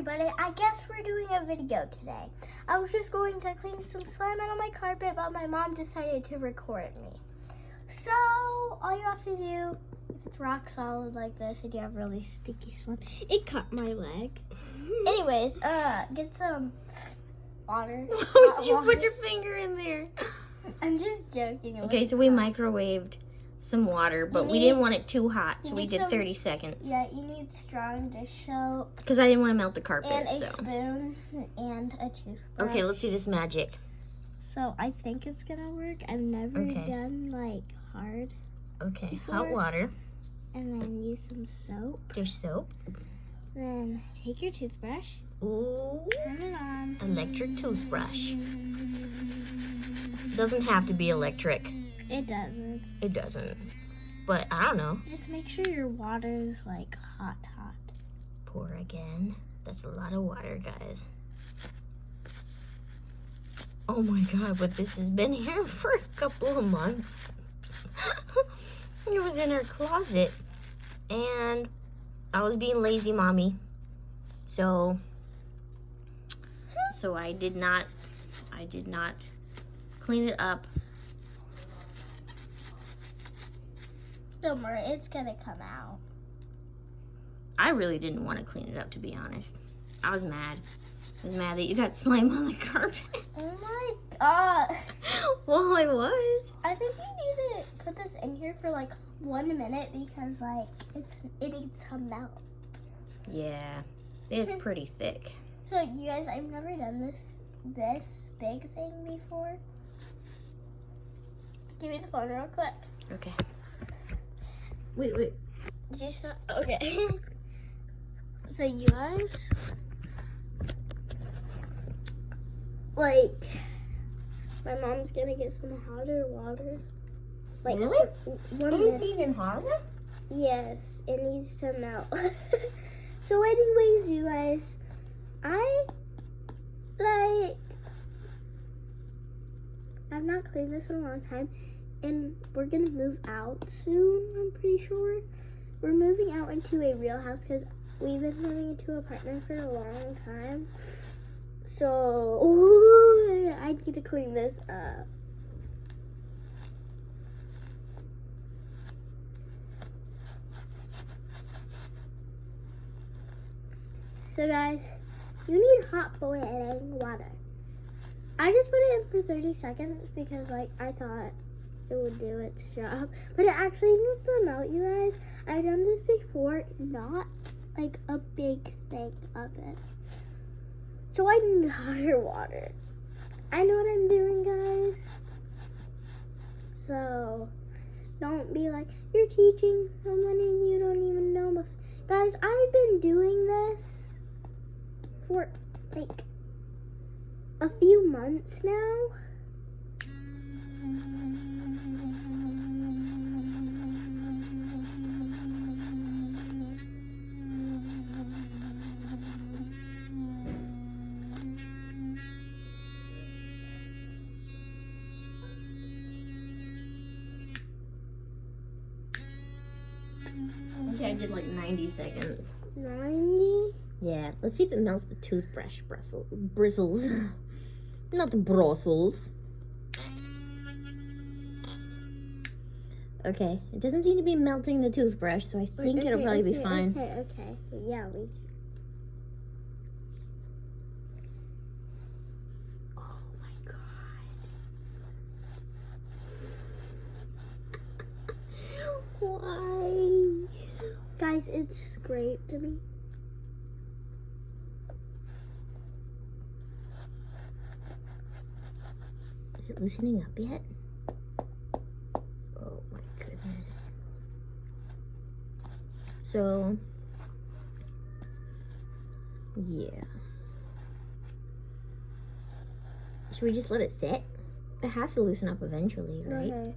everybody. I guess we're doing a video today. I was just going to clean some slime out of my carpet, but my mom decided to record me. So, all you have to do, if it's rock solid like this and you have really sticky slime, it cut my leg. Anyways, get some water. Why would you put your finger in there? I'm just joking. Okay, so we microwaved some water, but we didn't want it too hot, so we did 30 seconds. Yeah, you need strong dish soap. Because I didn't want to melt the carpet. And a spoon and a toothbrush. Okay, let's see this magic. So I think it's gonna work. I've never done like hard. Okay, before. hot water. And then use some soap. Dish soap. Then take your toothbrush. Ooh. Turn it on. Electric toothbrush. Doesn't have to be electric. It doesn't. It doesn't. But I don't know. Just make sure your water's like hot. Pour again. That's a lot of water, guys. Oh my god, but this has been here for a couple of months. It was in her closet. And I was being lazy, mommy. So I did not clean it up. Don't worry, it's gonna come out. I really didn't want to clean it up, to be honest. I was mad. I was mad that you got slime on the carpet. Oh my god. Well, I was. I think you need to put this in here for like 1 minute because like it needs to melt. Yeah, it's pretty thick. So you guys, I've never done this big thing before. Give me the phone real quick. Okay. Wait. Just okay. So you guys, like, my mom's gonna get some hotter water. Like, really? 1 minute. It's even hotter? Yes, it needs to melt. So anyways, you guys, I've not cleaned this in a long time, and we're gonna move out soon, I'm pretty sure. We're moving out into a real house because we've been living into an apartment for a long time. So, I need to clean this up. So guys, you need hot boiling water. I just put it in for 30 seconds because like I thought it would do its job. But it actually needs to melt, you guys. I've done this before, not like a big thing of it. So I need hotter water. I know what I'm doing, guys. So don't be like, you're teaching someone and you don't even know. Guys, I've been doing this for like a few months now. Okay, I did like 90 seconds. 90? Yeah, let's see if it melts the toothbrush bristles. Not the Brussels. Okay, it doesn't seem to be melting the toothbrush, so I think it'll probably be fine. Okay. Yeah, Oh my god. Why? guys, it's scraped to me. Is it loosening up yet? Oh my goodness. So, yeah. Should we just let it sit? It has to loosen up eventually, right? Okay.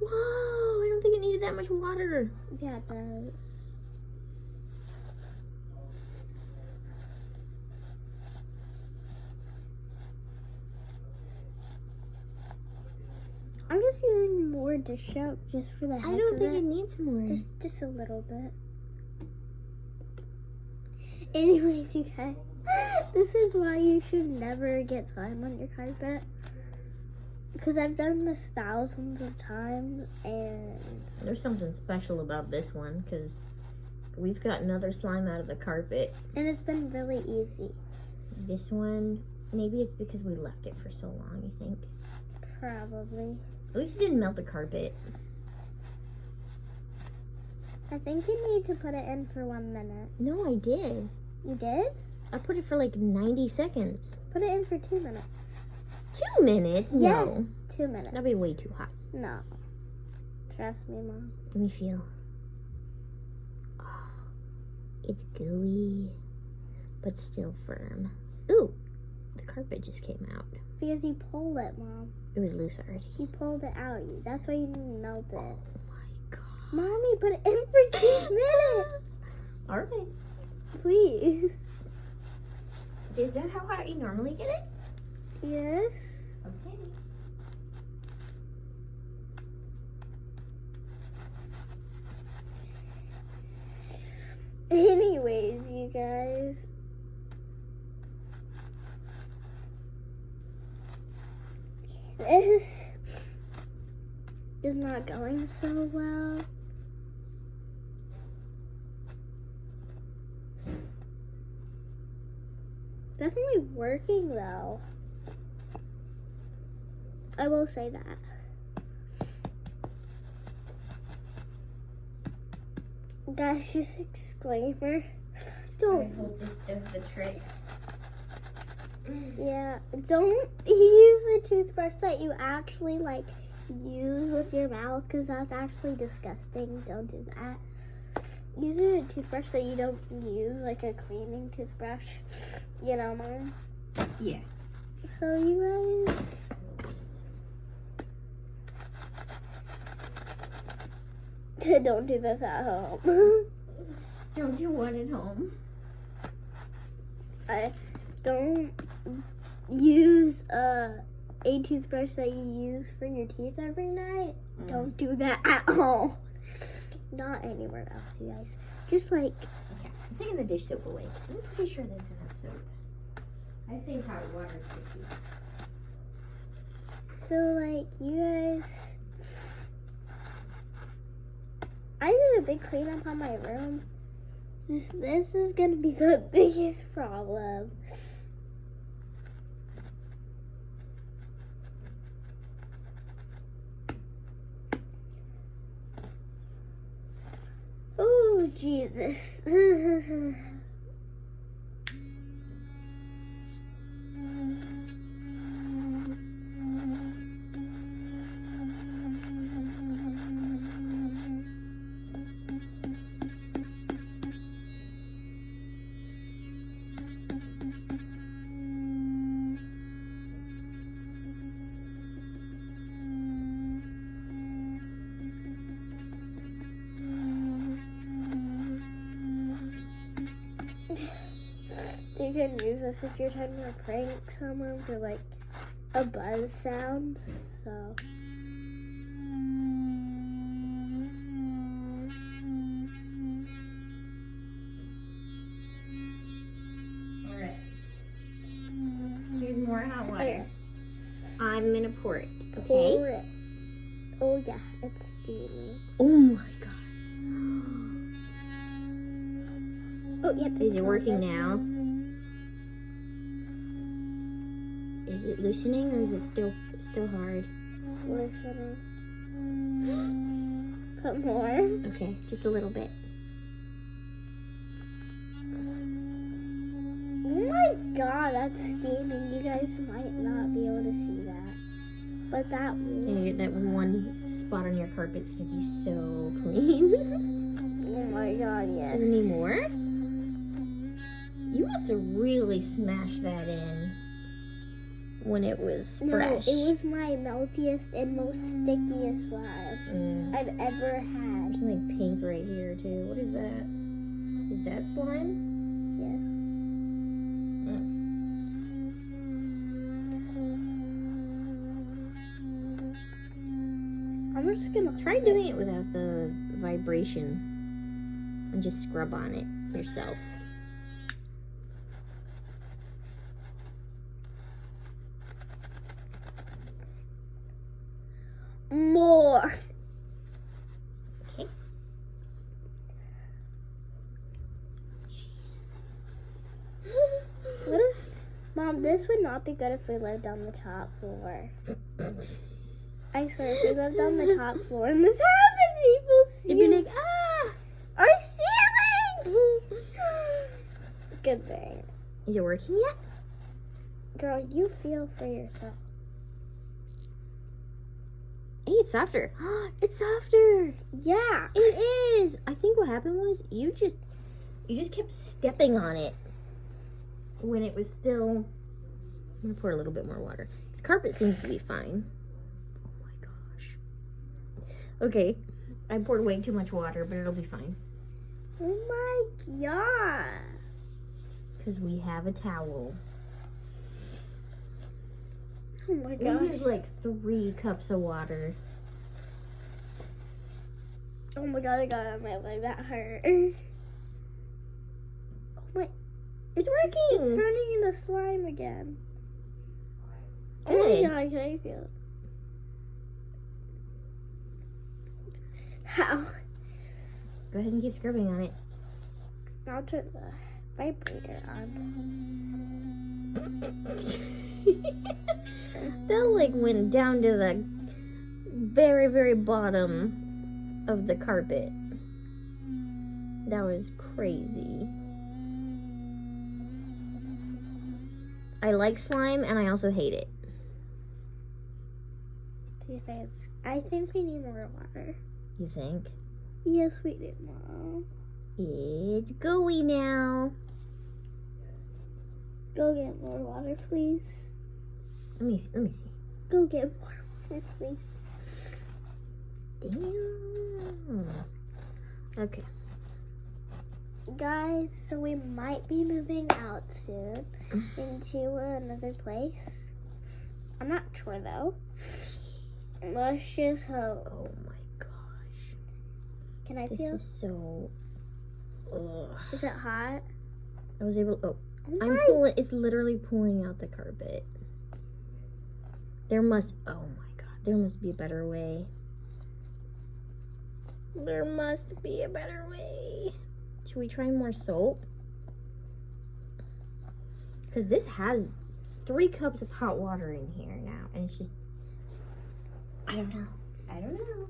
Whoa, I don't think it needed that much water. Yeah, it does. I'm just using more dish soap just for the heck I don't of think it. it needs more. Just a little bit. Anyways, you guys, this is why you should never get slime on your carpet. Because I've done this thousands of times, and There's something special about this one, because we've gotten other slime out of the carpet. it's been really easy. This one, maybe it's because we left it for so long, you think? Probably. At least it didn't melt the carpet. I think you need to put it in for 1 minute. No, I did. You did? I put it for like 90 seconds. Put it in for 2 minutes. 2 minutes? Yeah. No. 2 minutes. That'd be way too hot. No. Trust me, Mom. Let me feel. Oh, it's gooey, but still firm. Ooh, the carpet just came out. Because you pulled it, Mom. It was loose already. You pulled it out. That's why you didn't melt it. Oh my god. Mommy, put it in for 2 minutes. Alright. Please. Is that how hot you normally get it? Yes. Okay. Anyways, you guys. This is not going so well. Definitely working though. I will say that. Guys, just disclaimer. I Don't. hope this does the trick. Yeah, don't use a toothbrush that you actually like use with your mouth, because that's actually disgusting. Don't do that. Use a toothbrush that you don't use, like a cleaning toothbrush. You know, Mom? Yeah. So you guys, don't do this at home. Don't do one at home. Don't use a toothbrush that you use for your teeth every night. Don't do that at home. Not anywhere else, you guys. Just like, Okay, I'm taking the dish soap away because I'm pretty sure that's enough soap. I think hot water is sticky. so like, you guys, I did a big cleanup on my room. This is gonna be the biggest problem. Oh, Jesus. You can use this if you're trying to prank someone for like a buzz sound. So Alright. Here's more hot water. okay, I'm gonna pour it, okay? pour it. Oh yeah, it's steaming. Oh my god. Oh yep. Is it working now? Is it loosening or is it still hard? It's loosening. Put more. Okay, just a little bit. Oh my god, that's steaming. You guys might not be able to see that. But that And that one spot on your carpet's gonna be so clean. oh my god, yes. Any more? You must have really smashed that in when it was No, fresh. it was my meltiest and most stickiest slime I've ever had. There's something pink right here too. What is that? Is that slime? Yes. I'm just gonna Try doing it without the vibration and just scrub on it yourself. more. Okay. What is, Mom, this would not be good if we lived on the top floor. I swear, if we lived on the top floor and this happened, people see. You'd be like, ah! Our ceiling! Good thing. Is it working yet? Girl, you feel for yourself. Hey, it's softer. It's softer. Yeah. It is. I think what happened was you just kept stepping on it when it was still. I'm gonna pour a little bit more water. This carpet seems to be fine. Oh my gosh. Okay, I poured way too much water, but it'll be fine. Oh my god. Because we have a towel. Oh my We gosh. use like 3 cups of water. Oh my god, I got it on my leg. That hurt. Oh my. It's working. It's turning into slime again. Good. Oh my god, can I feel it? How? Go ahead and keep scrubbing on it. I'll turn the vibrator on. That like went down to the very, very bottom of the carpet. That was crazy. I like slime and I also hate it. Do you think it's... I think we need more water. You think? Yes, we do, Mom. It's gooey now. Go get more water, please. Let me see. Go get more water, please. Damn. Okay. Guys, so we might be moving out soon into another place. I'm not sure though. Let's just hope. Oh my gosh. Can I This feel? is so. Ugh. Is it hot? I was able. Oh, Oh I'm my- pulling. It's literally pulling out the carpet. There must. Oh my god. There must be a better way. There must be a better way. Should we try more soap? Because this has 3 cups of hot water in here now, and it's just. I don't know. I don't know.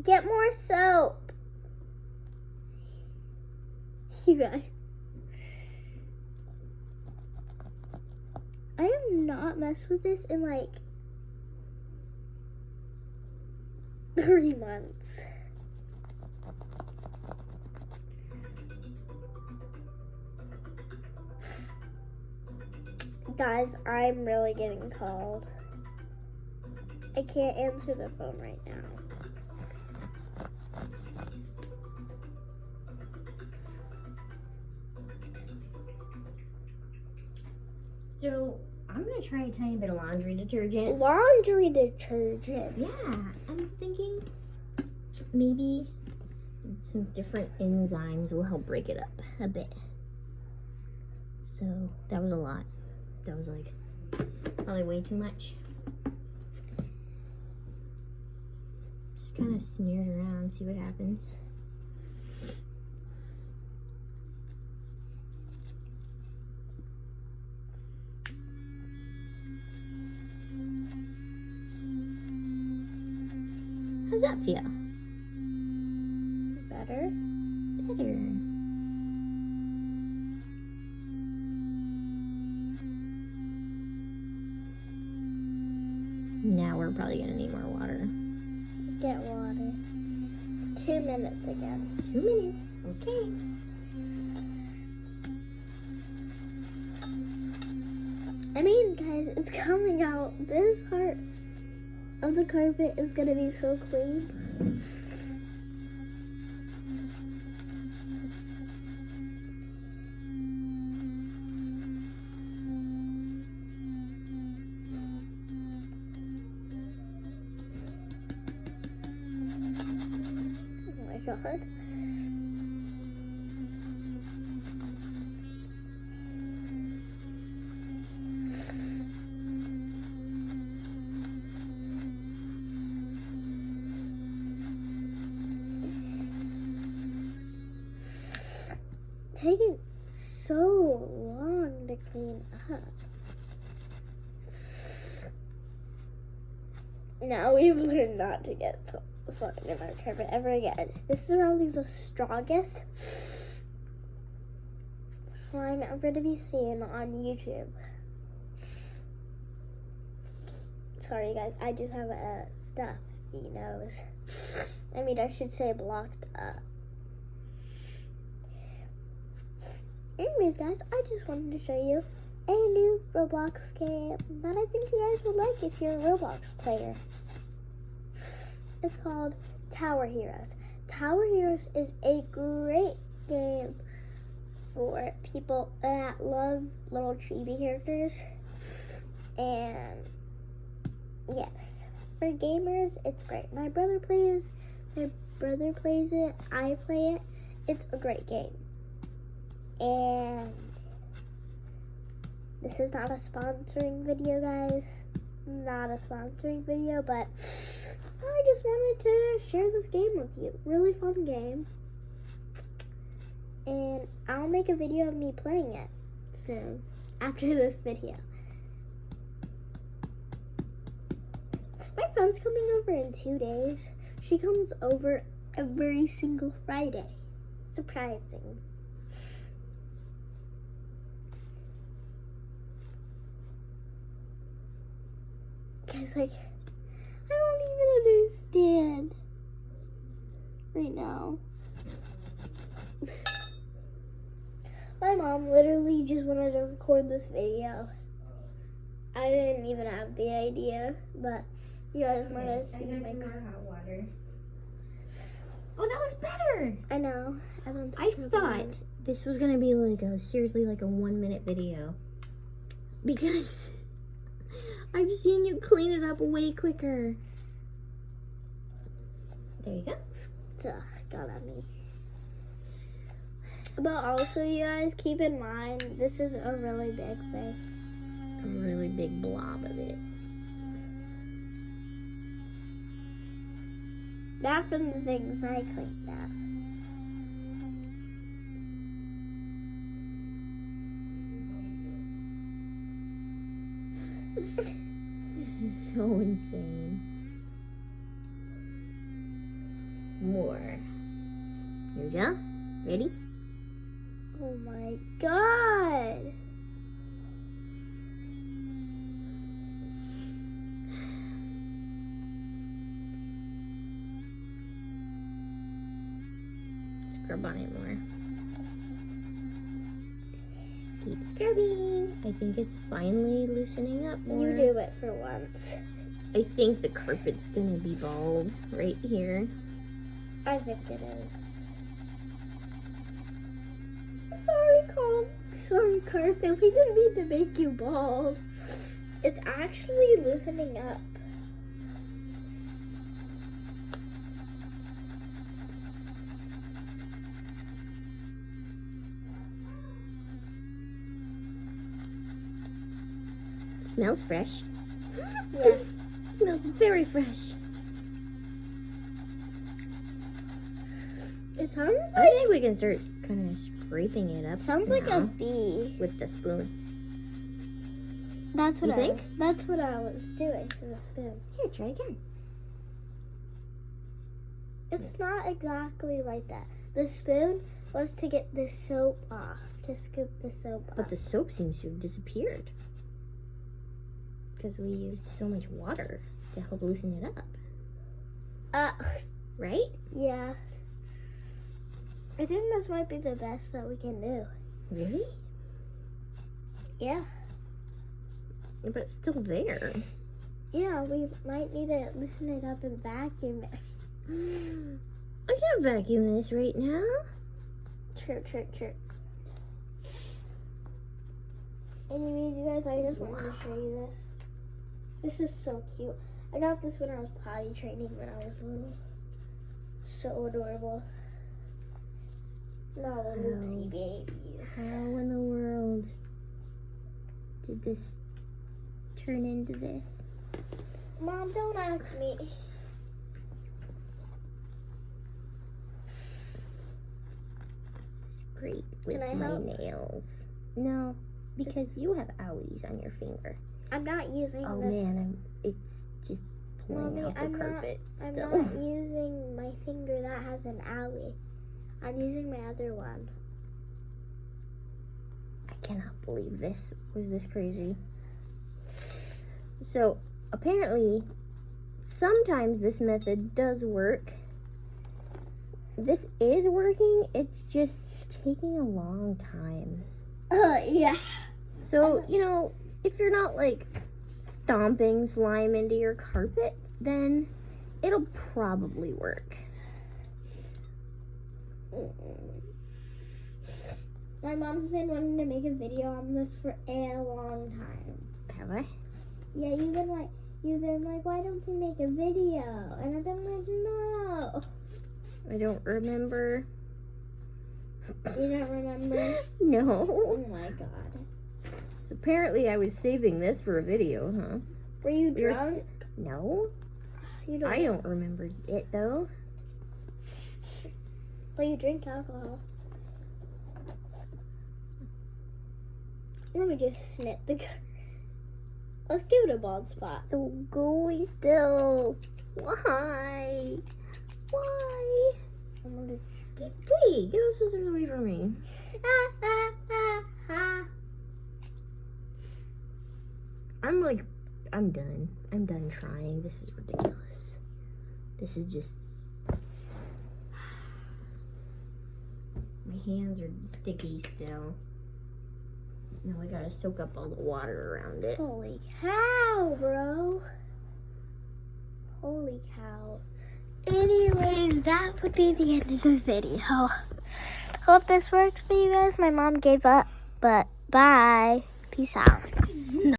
Get more soap. You guys. I have not messed with this in like 3 months. Guys, I'm really getting called. I can't answer the phone right now. So, I'm going to try a tiny bit of laundry detergent. Laundry detergent. Yeah, I'm thinking maybe some different enzymes will help break it up a bit. So, that was a lot. That was like probably way too much. Just kind of smear it around, see what happens. How's that feel? Better? Better. Now we're probably gonna need more water. Get water. 2 minutes again. 2 minutes. Okay. I mean, guys, it's coming out. This part of the carpet is gonna be so clean. Oh my god. taking so long to clean up. Now we've learned not to get slime in our carpet ever again. This is probably the strongest slime ever to be seen on YouTube. Sorry guys, I just have a stuffy nose. I mean, I should say blocked up. Anyways guys, I just wanted to show you a new Roblox game that I think you guys would like if you're a Roblox player. It's called Tower Heroes. Tower Heroes is a great game for people that love little chibi characters. And yes, for gamers, it's great. My brother plays it, I play it. It's a great game. And this is not a sponsoring video, guys. Not a sponsoring video, but I just wanted to share this game with you. Really fun game. And I'll make a video of me playing it soon, after this video. My friend's coming over in 2 days. She comes over every single Friday. Surprising. Guys, like, I don't even understand right now. My mom literally just wanted to record this video. I didn't even have the idea, but you guys might have seen my hot water. Oh, that was better. I know. I thought this was gonna be like seriously like a 1 minute video because I've seen you clean it up way quicker. There you go. Got at me. But also, you guys, keep in mind, this is a really big thing. A really big blob of it. Not from the things I cleaned up. This is so insane. More. Here we go. Ready? Oh my god. Scrub on it more. Keep scrubbing. I think it's finally loosening up more. You do it for once. I think the carpet's gonna be bald right here. I think it is. Sorry, carpet. We didn't mean to make you bald. It's actually loosening up. Smells fresh. Yeah. Smells very fresh. It sounds I like think we can start kind of scraping it up. like a now bee. with the spoon. That's what You think? That's what I was doing for the spoon. Here, try again. It's not exactly like that. The spoon was to get the soap off, to scoop the soap off. But the soap seems to have disappeared because we used so much water to help loosen it up. Right? Yeah. I think this might be the best that we can do. Really? Yeah. But it's still there. Yeah, we might need to loosen it up and vacuum it. I can't vacuum this right now. True. Anyways, you guys, I just wanted to show you this. This is so cute. I got this when I was potty training when I was little. So adorable. Not a loopsy babies. How in the world did this turn into this? Mom, don't ask me. great with Can I my help? nails. No, because you have owies on your finger. I'm not using Oh the... man, it's just pulling Mommy, out the carpet I'm still. not using my finger that has an owie. I'm using my other one. I cannot believe this. Was this crazy? So, apparently, sometimes this method does work. This is working, it's just taking a long time. Yeah. So, you know, if you're not like stomping slime into your carpet, then it'll probably work. My mom said wanted to make a video on this for a long time. Have I? Yeah, you've been like, why don't you make a video? And I've been like, no. I don't remember. You don't remember? No. Oh my god. So apparently I was saving this for a video, huh? Were you You're drunk? No. You don't. I don't remember it though. Well, you drink alcohol. Let me just snip the. Let's give it a bald spot. So gooey still. Why? Why? I'm gonna. Hey, get those scissors away from me. I'm done. I'm done trying. This is ridiculous. This is just. My hands are sticky still. Now I gotta soak up all the water around it. Holy cow, bro. Holy cow. Anyways, that would be the end of the video. Hope this works for you guys. My mom gave up, but bye. Peace out.